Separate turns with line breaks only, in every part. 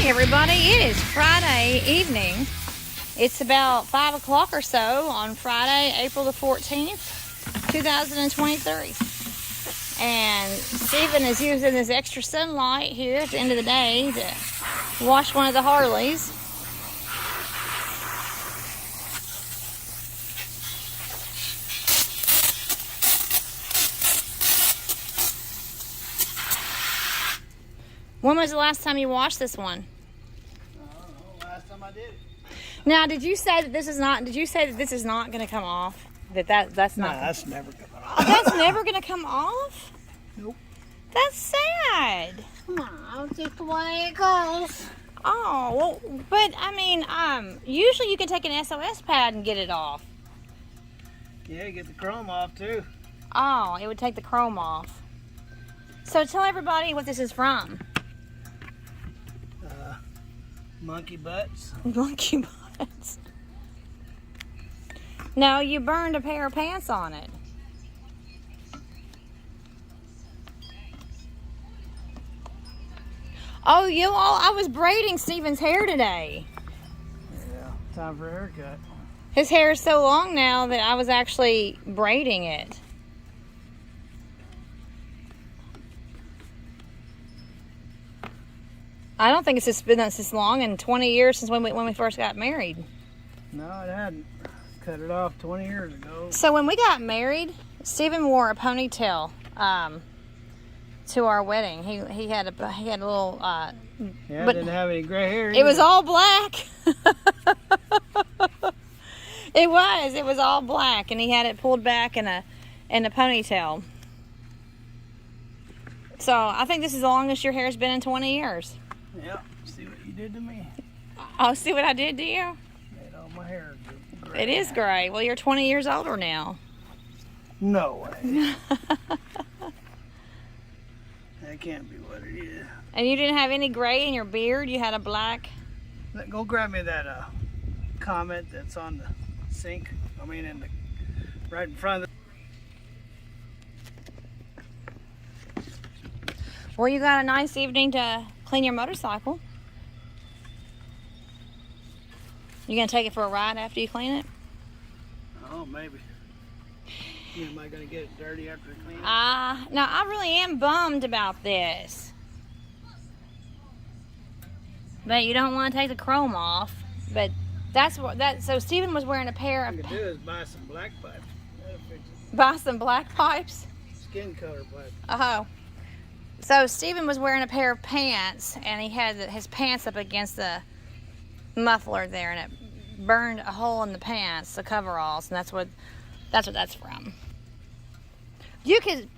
Hey everybody, it is Friday evening. It's about 5 o'clock or so on Friday, April the 14th, 2023. And Stephen is using this extra sunlight here at the end of the day to wash one of the Harleys. When was the last time you washed this one?
I don't know, last time I did it.
Now, did you say that this is not going to come off? That's not.
No, that's never coming off.
Oh, that's never going to come off?
Nope.
That's sad.
No, just the way it goes.
Oh, well, but I mean, usually you can take an SOS pad and get it off.
Yeah, get the chrome off too.
Oh, it would take the chrome off. So tell everybody what this is from.
Monkey butts.
Monkey butts. No, you burned a pair of pants on it. Oh, I was braiding Stephen's hair today.
Yeah, time for a haircut.
His hair is so long now that I was actually braiding it. I don't think it's been this long in 20 years since when we first got married.
No, it hadn't. Cut it off 20 years ago.
So when we got married, Stephen wore a ponytail to our wedding. He had a little.
Yeah,
but
didn't have any gray hair either.
It was all black. It was all black, and he had it pulled back in a ponytail. So I think this is the longest your hair's been in 20 years.
Yeah, see what you did to me.
Oh, see what I did to you?
Made all my hair gray.
It is gray. Well, you're 20 years older now.
No way. That can't be what it is.
And you didn't have any gray in your beard? You had a black?
Go grab me that comment that's on the sink. I mean, right in front of the...
Well, you got a nice evening to clean your motorcycle. You gonna take it for a ride after you clean it?
Oh, maybe. Am I gonna get it dirty after I clean it?
No, I really am bummed about this. But you don't want to take the chrome off. But so Stephen was wearing a pair of...
What I could do is buy some black pipes. That'll fix it.
Buy some black pipes?
Skin color pipes.
Oh. So Stephen was wearing a pair of pants, and he had his pants up against the muffler there, and it burned a hole in the pants, the coveralls, and that's what that's from. You could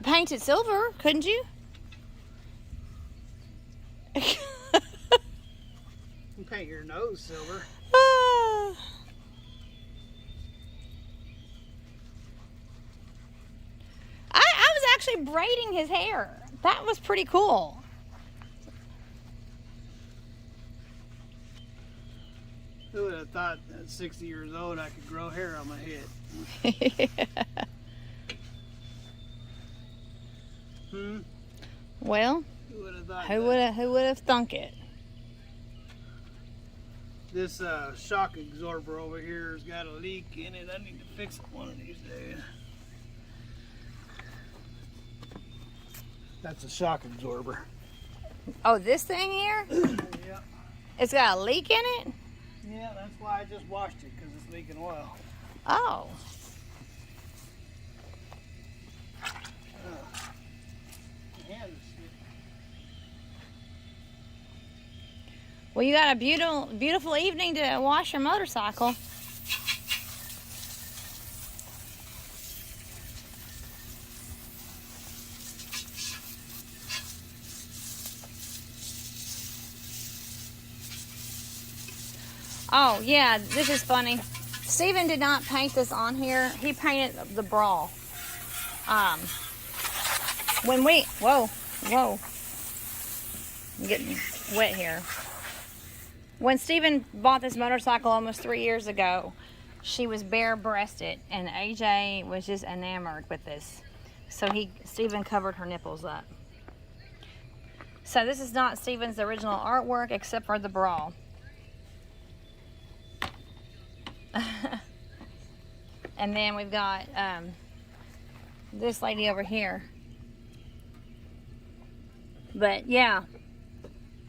paint it silver, couldn't you?
You can paint your nose silver.
I was actually braiding his hair. That was pretty cool.
Who would have thought at 60 years old I could grow hair on my head?
Well,
Who would have thought
who would have thunk it?
This shock absorber over here has got a leak in it. I need to fix it one of these days. That's a shock absorber.
Oh, this thing here?
Yeah.
It's got a leak in it?
Yeah, that's why I just washed it, because it's leaking oil.
Oh. Well, you got a beautiful evening to wash your motorcycle. Oh, yeah, this is funny. Stephen did not paint this on here. He painted the bra. Whoa. I'm getting wet here. When Stephen bought this motorcycle almost 3 years ago, she was bare-breasted, and AJ was just enamored with this. So Stephen covered her nipples up. So this is not Steven's original artwork except for the bra. And then we've got this lady over here. But yeah,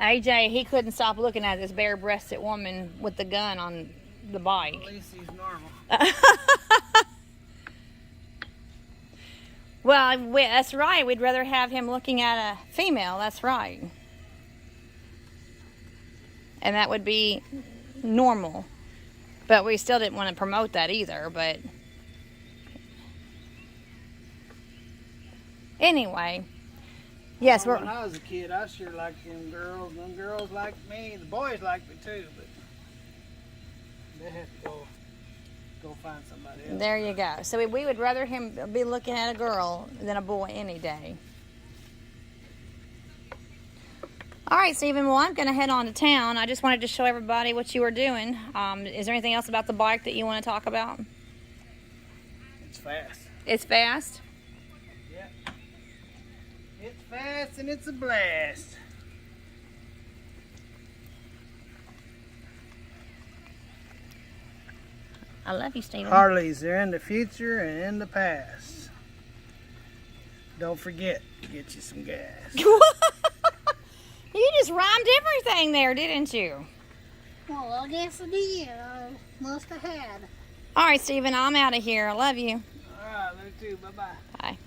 AJ, he couldn't stop looking at this bare-breasted woman with the gun on the bike.
At least he's normal.
Well, that's right. We'd rather have him looking at a female. That's right. And that would be normal. But we still didn't want to promote that either. But anyway, yes,
When I was a kid, I sure liked them girls. Them girls liked me. The boys liked me too, but they had to go find somebody else.
There you go. So we would rather him be looking at a girl than a boy any day. All right, Stephen. Well, I'm going to head on to town. I just wanted to show everybody what you were doing. Is there anything else about the bike that you want to talk about?
It's fast.
It's fast?
Yeah. It's fast and it's a blast.
I love you, Stephen.
Harleys, they're in the future and in the past. Don't forget to get you some gas.
You just rhymed everything there, didn't you?
Well, I guess I did. I must have had.
All right, Stephen, I'm out of here. I love you.
All right, love you too. Bye-bye.
Bye.